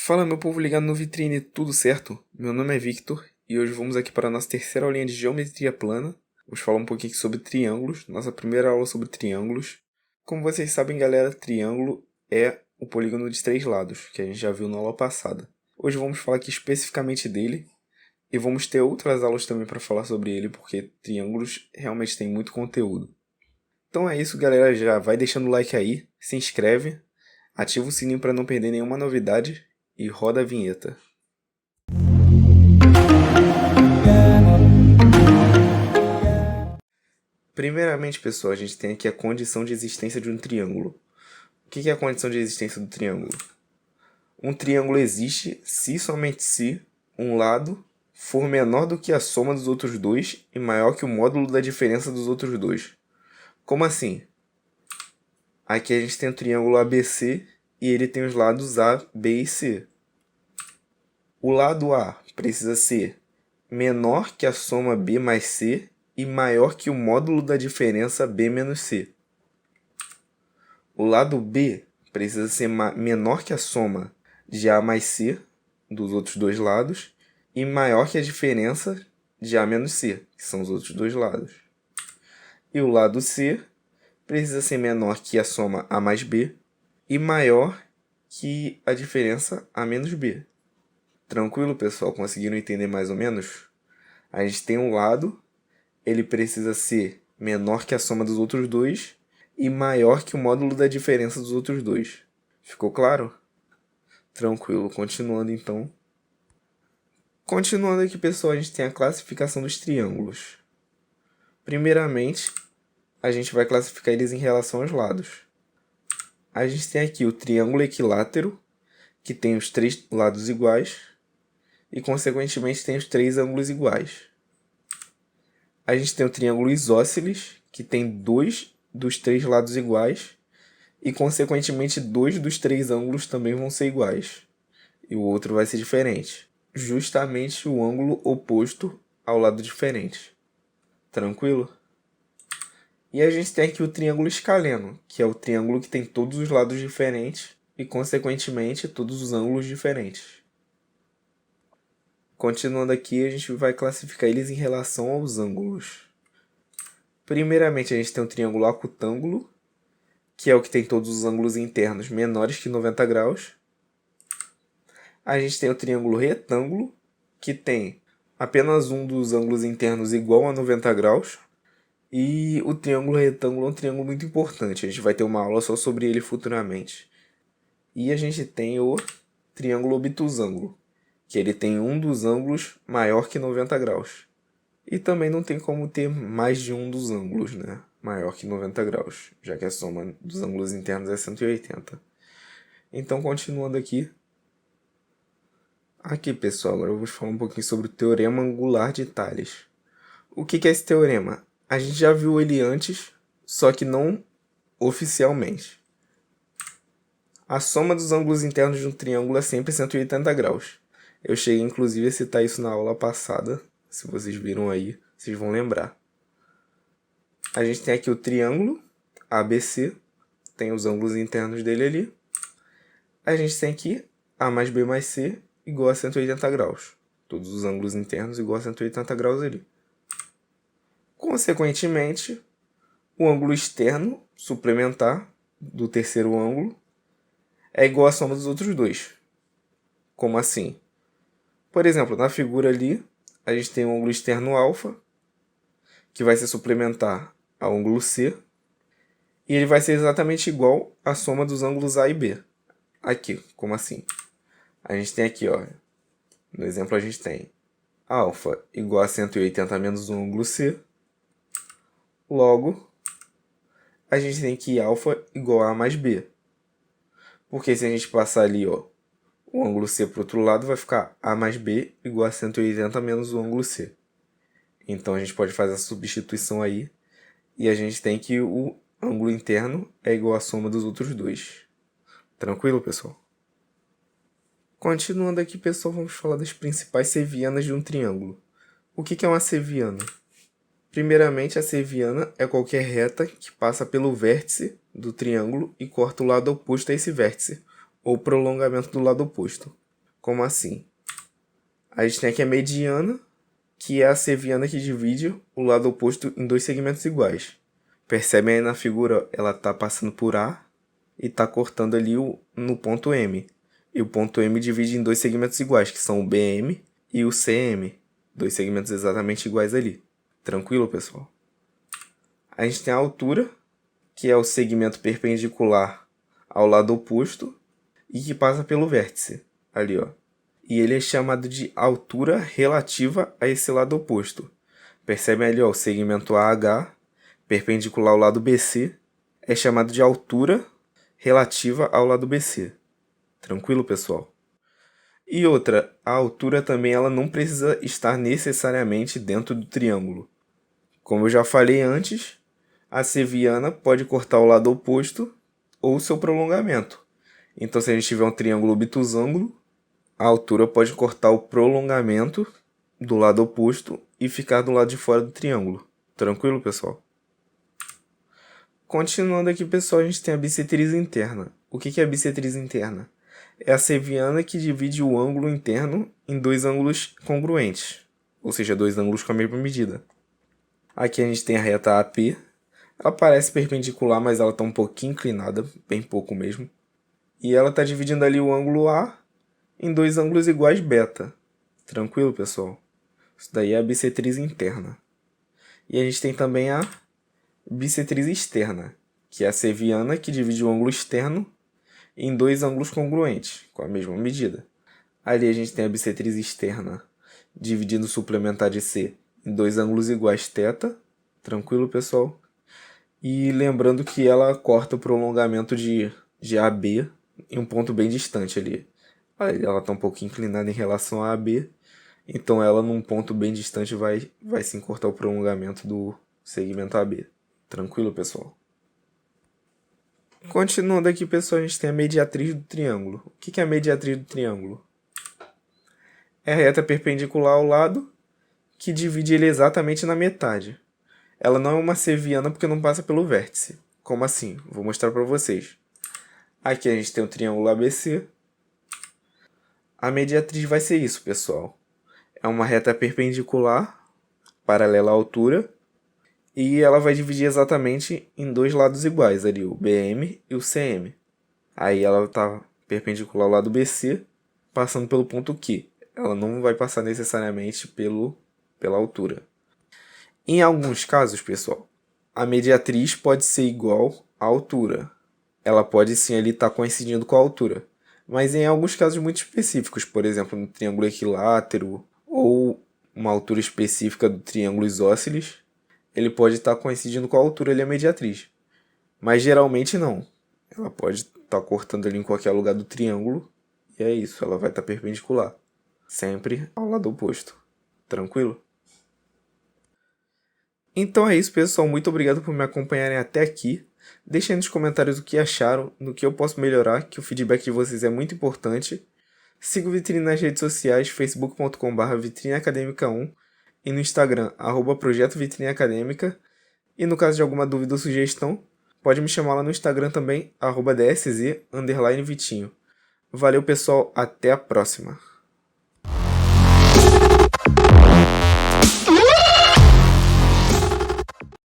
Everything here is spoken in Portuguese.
Fala meu povo ligado no Vitrine, tudo certo? Meu nome é Victor e hoje vamos aqui para a nossa terceira aulinha de geometria plana. Vamos falar um pouquinho sobre triângulos, nossa primeira aula sobre triângulos. Como vocês sabem galera, triângulo é o polígono de três lados, que a gente já viu na aula passada. Hoje vamos falar aqui especificamente dele e vamos ter outras aulas também para falar sobre ele, porque triângulos realmente tem muito conteúdo. Então é isso galera, já vai deixando o like aí, se inscreve, ativa o sininho para não perder nenhuma novidade. E roda a vinheta. Primeiramente, pessoal, a gente tem aqui a condição de existência de um triângulo. O que é a condição de existência do triângulo? Um triângulo existe se e somente se um lado for menor do que a soma dos outros dois e maior que o módulo da diferença dos outros dois. Como assim? Aqui a gente tem o triângulo ABC e ele tem os lados A, B e C. O lado A precisa ser menor que a soma B mais C e maior que o módulo da diferença B menos C. O lado B precisa ser menor que a soma de A mais C dos outros dois lados e maior que a diferença de A menos C, que são os outros dois lados. E o lado C precisa ser menor que a soma A mais B e maior que a diferença A menos B. Tranquilo, pessoal? Conseguiram entender mais ou menos? A gente tem um lado, ele precisa ser menor que a soma dos outros dois e maior que o módulo da diferença dos outros dois. Ficou claro? Tranquilo, continuando então. Continuando aqui, pessoal, a gente tem a classificação dos triângulos. Primeiramente, a gente vai classificar eles em relação aos lados. A gente tem aqui o triângulo equilátero, que tem os três lados iguais, e consequentemente tem os três ângulos iguais. A gente tem o triângulo isósceles, que tem dois dos três lados iguais, e consequentemente dois dos três ângulos também vão ser iguais, e o outro vai ser diferente. Justamente o ângulo oposto ao lado diferente. Tranquilo? E a gente tem aqui o triângulo escaleno, que é o triângulo que tem todos os lados diferentes e consequentemente todos os ângulos diferentes. Continuando aqui, a gente vai classificar eles em relação aos ângulos. Primeiramente, a gente tem o triângulo acutângulo, que é o que tem todos os ângulos internos menores que 90 graus. A gente tem o triângulo retângulo, que tem apenas um dos ângulos internos igual a 90 graus. E o triângulo retângulo é um triângulo muito importante, a gente vai ter uma aula só sobre ele futuramente. E a gente tem o triângulo obtusângulo, que ele tem um dos ângulos maior que 90 graus. E também não tem como ter mais de um dos ângulos, né? Maior que 90 graus, já que a soma dos ângulos internos é 180. Então, continuando aqui. Aqui, pessoal, agora vamos falar um pouquinho sobre o teorema angular de Tales. O que é esse teorema? A gente já viu ele antes, só que não oficialmente. A soma dos ângulos internos de um triângulo é sempre 180 graus. Eu cheguei inclusive a citar isso na aula passada. Se vocês viram aí, vocês vão lembrar. A gente tem aqui o triângulo ABC, tem os ângulos internos dele ali. A gente tem aqui A mais B mais C igual a 180 graus. Todos os ângulos internos igual a 180 graus ali. Consequentemente, o ângulo externo suplementar do terceiro ângulo é igual à soma dos outros dois. Como assim? Por exemplo, na figura ali, a gente tem o ângulo externo alfa, que vai ser suplementar ao ângulo C, e ele vai ser exatamente igual à soma dos ângulos A e B. Aqui, como assim? A gente tem aqui, ó, no exemplo a gente tem alfa igual a 180 menos o ângulo C, logo, a gente tem que alfa igual a A mais B. Porque se a gente passar ali, ó, o ângulo C para o outro lado, vai ficar A mais B igual a 180 menos o ângulo C. Então a gente pode fazer a substituição aí. E a gente tem que o ângulo interno é igual à soma dos outros dois. Tranquilo, pessoal? Continuando aqui, pessoal, vamos falar das principais sevianas de um triângulo. O que é uma seviana? Primeiramente, a seviana é qualquer reta que passa pelo vértice do triângulo e corta o lado oposto a esse vértice, ou prolongamento do lado oposto. Como assim? A gente tem aqui a mediana, que é a seviana que divide o lado oposto em dois segmentos iguais. Percebem aí na figura, ela está passando por A e está cortando ali no ponto M. E o ponto M divide em dois segmentos iguais, que são o BM e o CM. Dois segmentos exatamente iguais ali. Tranquilo, pessoal? A gente tem a altura, que é o segmento perpendicular ao lado oposto e que passa pelo vértice, ali, ó. E ele é chamado de altura relativa a esse lado oposto. Percebem ali, ó, o segmento AH, perpendicular ao lado BC, é chamado de altura relativa ao lado BC. Tranquilo, pessoal? E outra, a altura também ela não precisa estar necessariamente dentro do triângulo. Como eu já falei antes, a seviana pode cortar o lado oposto ou seu prolongamento. Então, se a gente tiver um triângulo obtusângulo, a altura pode cortar o prolongamento do lado oposto e ficar do lado de fora do triângulo. Tranquilo, pessoal? Continuando aqui, pessoal, a gente tem a bissetriz interna. O que é a bissetriz interna? É a seviana que divide o ângulo interno em dois ângulos congruentes, ou seja, dois ângulos com a mesma medida. Aqui a gente tem a reta AP. Ela parece perpendicular, mas ela está um pouquinho inclinada, bem pouco mesmo. E ela está dividindo ali o ângulo A em dois ângulos iguais beta. Tranquilo, pessoal? Isso daí é a bissetriz interna. E a gente tem também a bissetriz externa, que é a seviana que divide o ângulo externo em dois ângulos congruentes, com a mesma medida. Ali a gente tem a bissetriz externa, dividindo o suplementar de C em dois ângulos iguais θ. Tranquilo, pessoal? E lembrando que ela corta o prolongamento de AB em um ponto bem distante ali. Ela está um pouco inclinada em relação a AB, então ela num ponto bem distante vai sim cortar o prolongamento do segmento AB. Tranquilo, pessoal? Continuando aqui, pessoal, a gente tem a mediatriz do triângulo. O que é a mediatriz do triângulo? É a reta perpendicular ao lado que divide ele exatamente na metade. Ela não é uma seviana porque não passa pelo vértice. Como assim? Vou mostrar para vocês. Aqui a gente tem o triângulo ABC. A mediatriz vai ser isso, pessoal. É uma reta perpendicular, paralela à altura, e ela vai dividir exatamente em dois lados iguais, ali, o BM e o CM. Aí ela está perpendicular ao lado BC, passando pelo ponto Q. Ela não vai passar necessariamente pela altura. Em alguns casos, pessoal, a mediatriz pode ser igual à altura. Ela pode sim ali estar coincidindo com a altura. Mas em alguns casos muito específicos, por exemplo, no triângulo equilátero ou uma altura específica do triângulo isósceles, ele pode estar coincidindo com a altura ali, a mediatriz. Mas geralmente não. Ela pode estar cortando ali em qualquer lugar do triângulo e é isso, ela vai estar perpendicular. Sempre ao lado oposto. Tranquilo? Então é isso, pessoal. Muito obrigado por me acompanharem até aqui. Deixem nos comentários o que acharam, no que eu posso melhorar, que o feedback de vocês é muito importante. Siga o Vitrine nas redes sociais, facebook.com/vitrineacademica1 e no Instagram, @projeto Vitrine Acadêmica. E no caso de alguma dúvida ou sugestão, pode me chamar lá no Instagram também, @dsz_vitinho. Valeu, pessoal. Até a próxima.